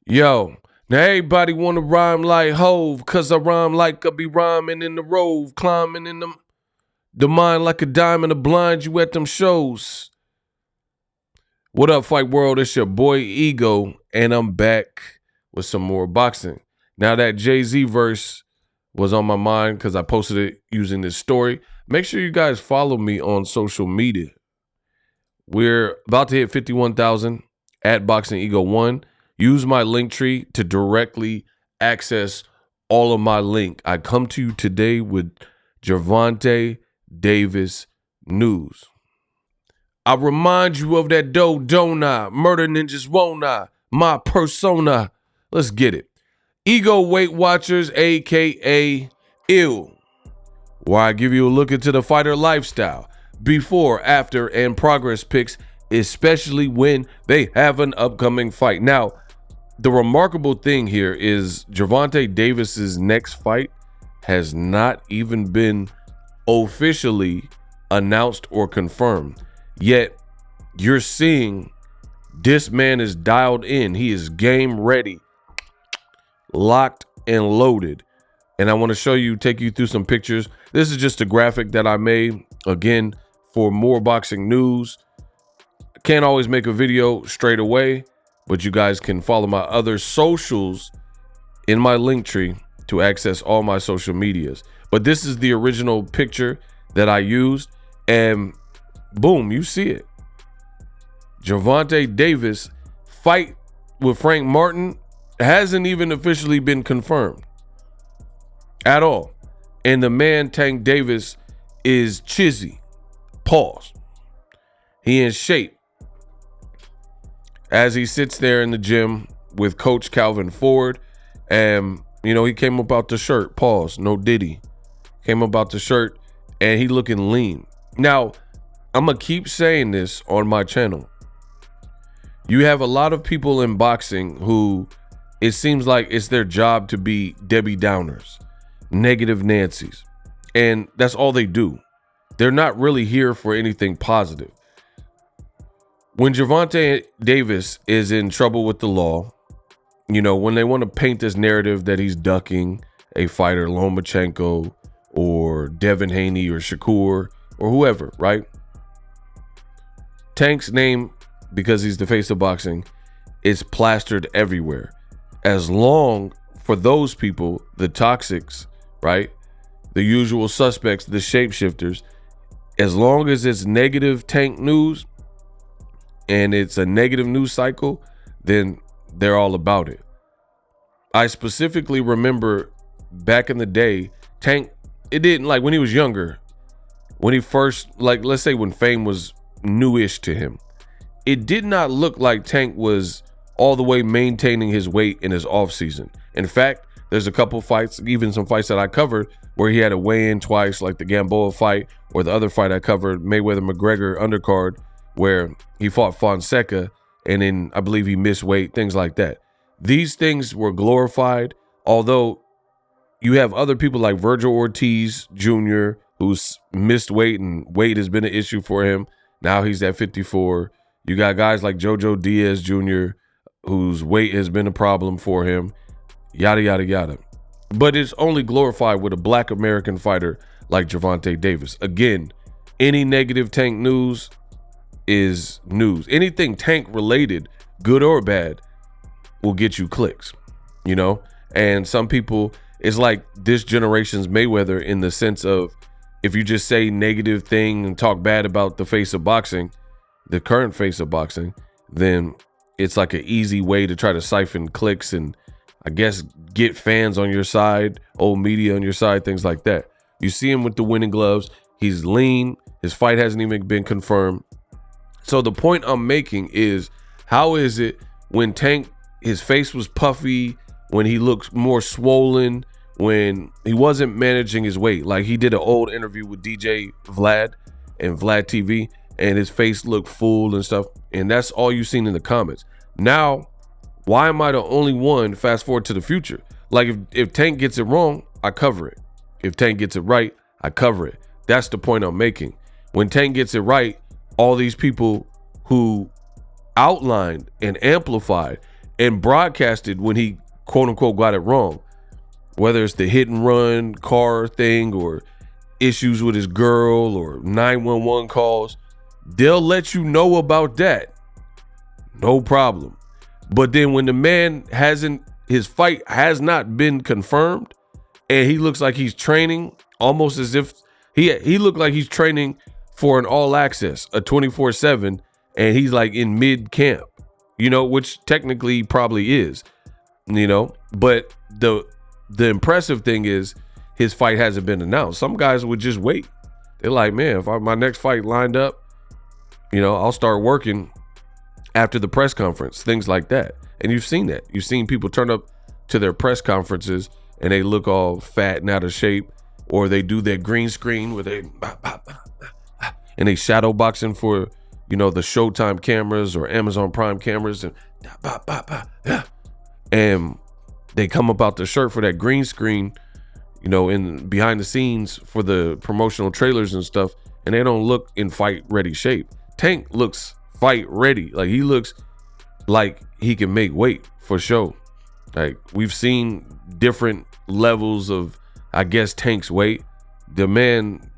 Yo, now everybody wanna rhyme like Hove, cause I rhyme like I be rhyming in the rove, climbing in the mind like a diamond, to blind you at them shows. What up, Fight World? It's your boy Ego, and I'm back with some more boxing. Now that Jay-Z verse was on my mind because I posted it using this story. Make sure you guys follow me on social media. We're about to hit 51,000 at BOXINGEGO1. Use my link tree to directly access all of my link. I come to you today with Gervonta Davis news. I remind you of that dough, don't I? Murder ninjas, won't I? My persona. Let's get it. Ego Weight Watchers, a.k.a. Ill, where I give you a look into the fighter lifestyle, before, after, and progress pics, especially when they have an upcoming fight. Now, the remarkable thing here is Gervonta Davis's next fight has not even been officially announced or confirmed. Yet, you're seeing this man is dialed in. He is game ready, locked and loaded. And I want to show you, take you through some pictures. This is just a graphic that I made, again, for more boxing news. Can't always make a video straight away, but you guys can follow my other socials in my link tree to access all my social medias. But this is the original picture that I used, and boom, you see it. Gervonta Davis fight with Frank Martin hasn't even officially been confirmed at all. And the man, Tank Davis, is chizzy. Pause. He in shape as he sits there in the gym with Coach Calvin Ford. And, you know, he came up out the shirt. Pause. No Diddy. Came up out the shirt and he looking lean. Now, I'm going to keep saying this on my channel. You have a lot of people in boxing who it seems like it's their job to be Debbie Downers, negative Nancy's, and that's all they do. They're not really here for anything positive. When Gervonta Davis is in trouble with the law, you know, when they want to paint this narrative that he's ducking a fighter, Lomachenko or Devin Haney or Shakur or whoever, right? Tank's name, because he's the face of boxing, is plastered everywhere. As long, for those people, the toxics, right? The usual suspects, the shapeshifters, as long as it's negative Tank news and it's a negative news cycle, then they're all about it. I specifically remember back in the day, Tank, it didn't, like when he was younger, when he first, like let's say when fame was newish to him, it did not look like Tank was all the way maintaining his weight in his off season. In fact, there's a couple fights, even some fights that I covered, where he had to weigh in twice, like the Gamboa fight, or the other fight I covered, Mayweather-McGregor undercard, where he fought Fonseca, and then I believe he missed weight, things like that. These things were glorified, although you have other people like Virgil Ortiz Jr., who's missed weight, and weight has been an issue for him. Now he's at 54. You got guys like Jojo Diaz Jr., whose weight has been a problem for him, yada, yada, yada. But it's only glorified with a black American fighter like Gervonta Davis. Again, any negative Tank news is news. Anything Tank related, good or bad, will get you clicks, you know? And some people, it's like this generation's Mayweather in the sense of if you just say negative thing and talk bad about the face of boxing, the current face of boxing, then it's like an easy way to try to siphon clicks and I guess get fans on your side, old media on your side, things like that. You see him with the winning gloves. He's lean. His fight hasn't even been confirmed. So the point I'm making is, how is it when Tank, his face was puffy, when he looks more swollen, when he wasn't managing his weight? Like he did an old interview with DJ Vlad and Vlad TV, and his face looked full and stuff. And that's all you've seen in the comments. Now, why am I the only one? Fast forward to the future. Like if Tank gets it wrong, I cover it. If Tank gets it right, I cover it. That's the point I'm making. When Tank gets it right, all these people who outlined and amplified and broadcasted when he quote unquote got it wrong, whether it's the hit and run car thing or issues with his girl or 911 calls. They'll let you know about that. No problem. But then when the man his fight has not been confirmed, and he looks like he's training almost as if he looked like he's training for an all access, a 24/7, and he's like in mid camp, which technically he probably is, but the impressive thing is his fight hasn't been announced. Some guys would just wait. They're like, man, if my next fight lined up, I'll start working after the press conference, things like that. And you've seen that. You've seen people turn up to their press conferences and they look all fat and out of shape, or they do their green screen where they and they shadow boxing for, the Showtime cameras or Amazon Prime cameras, and they come up out the shirt for that green screen, in behind the scenes for the promotional trailers and stuff, and they don't look in fight ready shape. Tank looks fight ready. Like, he looks like he can make weight for sure. Like, we've seen different levels of, I guess, Tank's weight. The man,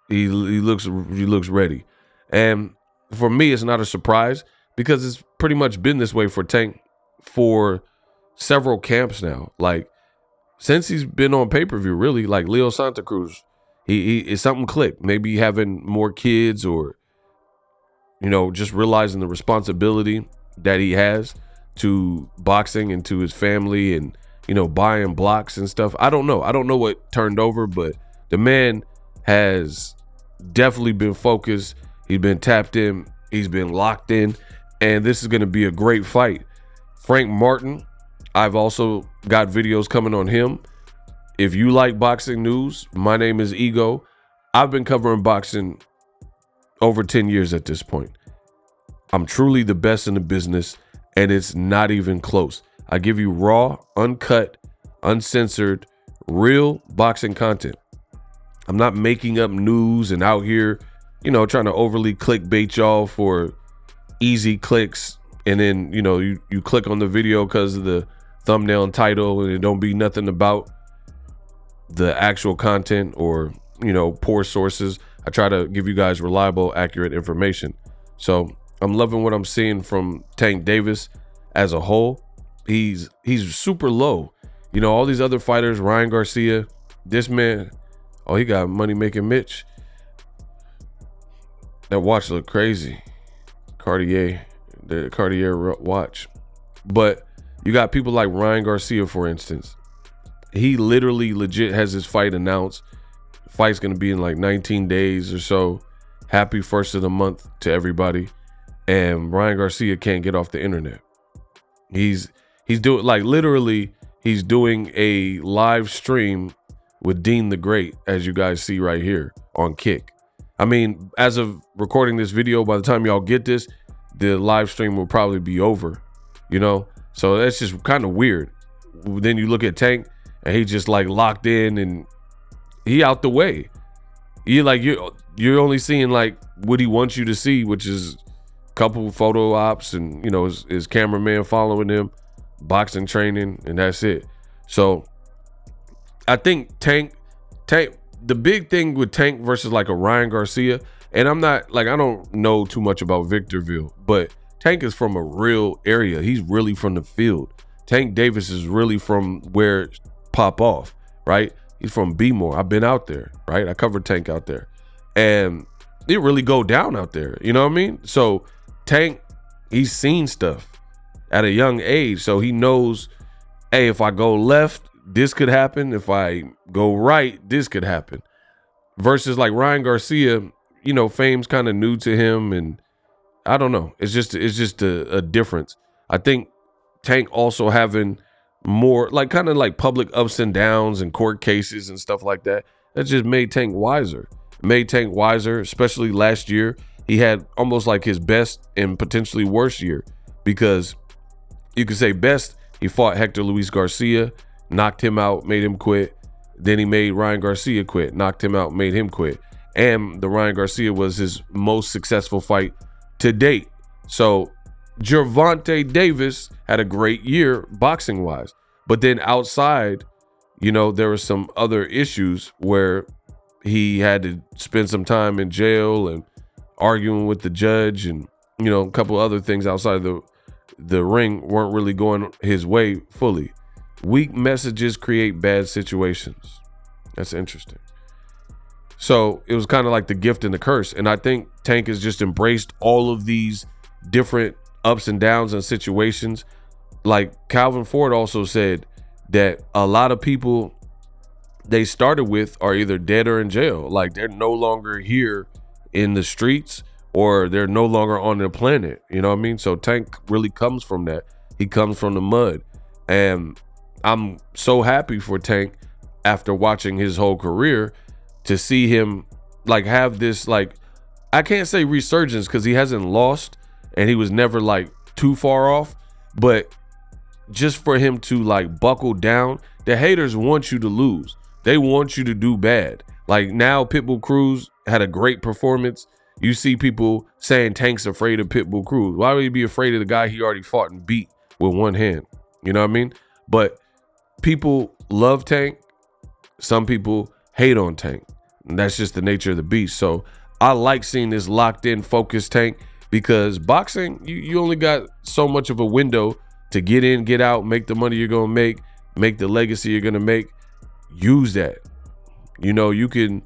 he looks ready. And for me, it's not a surprise because it's pretty much been this way for Tank for several camps now. Like, since he's been on pay-per-view, really, like Leo Santa Cruz, he something clicked. Maybe having more kids, or just realizing the responsibility that he has to boxing and to his family, and buying blocks and stuff. I don't know what turned over, but the man has definitely been focused. He's been tapped in, he's been locked in, and this is going to be a great fight. Frank Martin, I've also got videos coming on him. If you like boxing news, my name is Ego. I've been covering boxing over 10 years at this point. I'm truly the best in the business, and it's not even close. I give you raw, uncut, uncensored, real boxing content. I'm not making up news and out here, trying to overly clickbait y'all for easy clicks. And then, you click on the video because of the thumbnail and title, and it don't be nothing about the actual content or, poor sources. I try to give you guys reliable, accurate information. So I'm loving what I'm seeing from Tank Davis as a whole. He's super low. All these other fighters, Ryan Garcia, this man, he got money making Mitch. That watch look crazy. The Cartier watch. But you got people like Ryan Garcia, for instance. He literally legit has his fight announced. Fight's going to be in like 19 days or so. Happy first of the month to everybody. And Ryan Garcia can't get off the internet. He's doing, like, literally, he's doing a live stream with Dean the Great, as you guys see right here on Kick. I mean, as of recording this video, by the time y'all get this, the live stream will probably be over, So that's just kind of weird. Then you look at Tank, and he just like locked in, and he out the way. You're only seeing like what he wants you to see, which is a couple photo ops and his cameraman following him, boxing training, and that's it. So I think Tank, the big thing with Tank versus like a Ryan Garcia, and I'm not like, I don't know too much about Victorville, but Tank is from a real area. He's really from the field. Tank Davis is really from where pop off, right? He's from Bmore. I've been out there, right? I covered Tank out there, and it really go down out there. You know what I mean? So Tank, he's seen stuff at a young age, so he knows, hey, if I go left, this could happen. If I go right, this could happen. Versus like Ryan Garcia, fame's kind of new to him, and I don't know. It's just a difference. I think Tank also having more like kind of like public ups and downs and court cases and stuff like that. That just made Tank wiser. Especially last year. He had almost like his best and potentially worst year, because you could say best, he fought Hector Luis Garcia, knocked him out, made him quit. Then he made Ryan Garcia quit, knocked him out, made him quit. And the Ryan Garcia was his most successful fight to date. So Gervonta Davis had a great year boxing wise, but then outside, you know, there were some other issues where he had to spend some time in jail and arguing with the judge, and you know, a couple other things outside of the ring weren't really going his way fully. Weak messages create bad situations. That's interesting. So it was kind of like the gift and the curse. And I think Tank has just embraced all of these different ups and downs and situations. Like Calvin Ford also said that a lot of people they started with are either dead or in jail. Like they're no longer here in the streets, or they're no longer on the planet. You know what I mean? So Tank really comes from that. He comes from the mud. And I'm so happy for Tank after watching his whole career to see him like have this, like, I can't say resurgence because he hasn't lost and he was never like too far off, but just for him to like buckle down. The haters want you to lose. They want you to do bad. Like now Pitbull Cruz had a great performance. You see people saying Tank's afraid of Pitbull Cruz. Why would he be afraid of the guy he already fought and beat with one hand? You know what I mean? But people love Tank. Some people hate on Tank. And that's just the nature of the beast. So I like seeing this locked in, focused Tank, because boxing, you only got so much of a window to get in, get out, make the money you're going to make the legacy you're going to make. Use that. You know, you can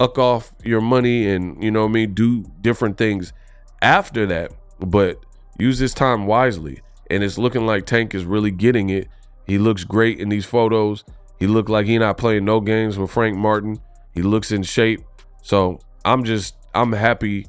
uck off your money and, you know what I mean, do different things after that, but use this time wisely. And it's looking like Tank is really getting it. He looks great in these photos. He looked like he not playing no games with Frank Martin. He looks in shape. So I'm happy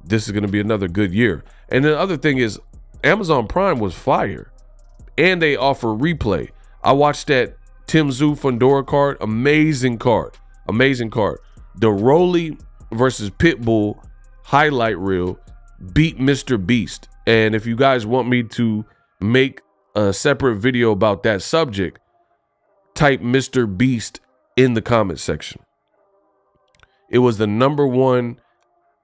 this is going to be another good year. And the other thing is Amazon Prime was fire and they offer replay. I watched that Tim Tszyu Fundora card. Amazing card. Amazing card. The Rolly versus Pitbull highlight reel beat Mr. Beast. And if you guys want me to make a separate video about that subject, type Mr. Beast in the comment section. It was the #1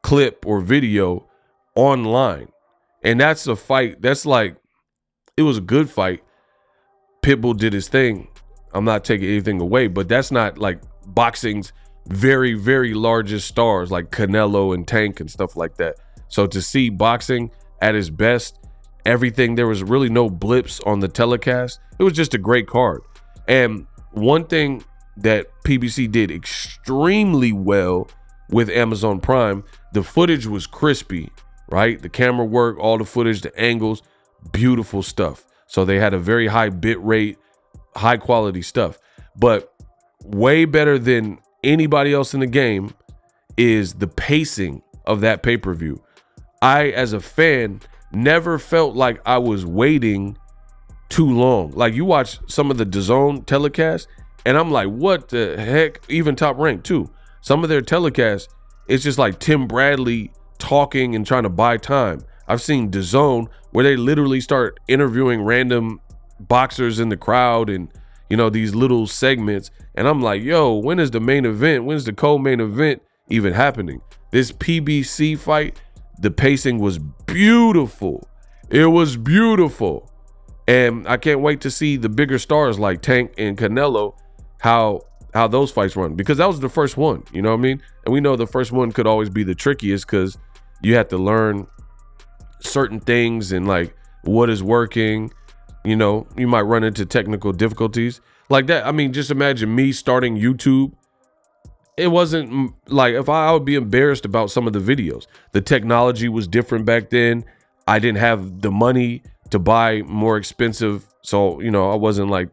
clip or video online. And that's a fight. That's like, it was a good fight. Pitbull did his thing. I'm not taking anything away, but that's not like boxing's very, very largest stars like Canelo and Tank and stuff like that. So to see boxing at its best, everything, there was really no blips on the telecast. It was just a great card. And one thing that PBC did extremely well with Amazon Prime, the footage was crispy, right? The camera work, all the footage, the angles, beautiful stuff. So they had a very high bit rate, high quality stuff. But way better than anybody else in the game is the pacing of that pay-per-view. I, as a fan, never felt like I was waiting too long. Like you watch some of the DAZN telecasts and I'm like, what the heck? Even Top Rank too. Some of their telecasts, it's just like Tim Bradley talking and trying to buy time. I've seen DAZN where they literally start interviewing random boxers in the crowd and, you know, these little segments. And I'm like, yo, when is the main event? When's the co-main event even happening? This PBC fight, the pacing was beautiful. It was beautiful. And I can't wait to see the bigger stars like Tank and Canelo, how those fights run, because that was the first one, you know what I mean? And we know the first one could always be the trickiest because you have to learn certain things and like what is working. You know, you might run into technical difficulties like that. I mean, just imagine me starting YouTube. It wasn't like, if I would be embarrassed about some of the videos. The technology was different back then. I didn't have the money to buy more expensive. So, you know, I wasn't like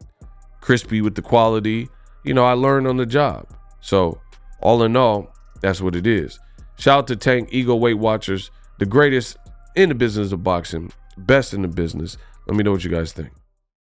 crispy with the quality. You know, I learned on the job. So all in all, that's what it is. Shout out to Tank, Ego Weight Watchers, the greatest in the business of boxing, best in the business. Let me know what you guys think.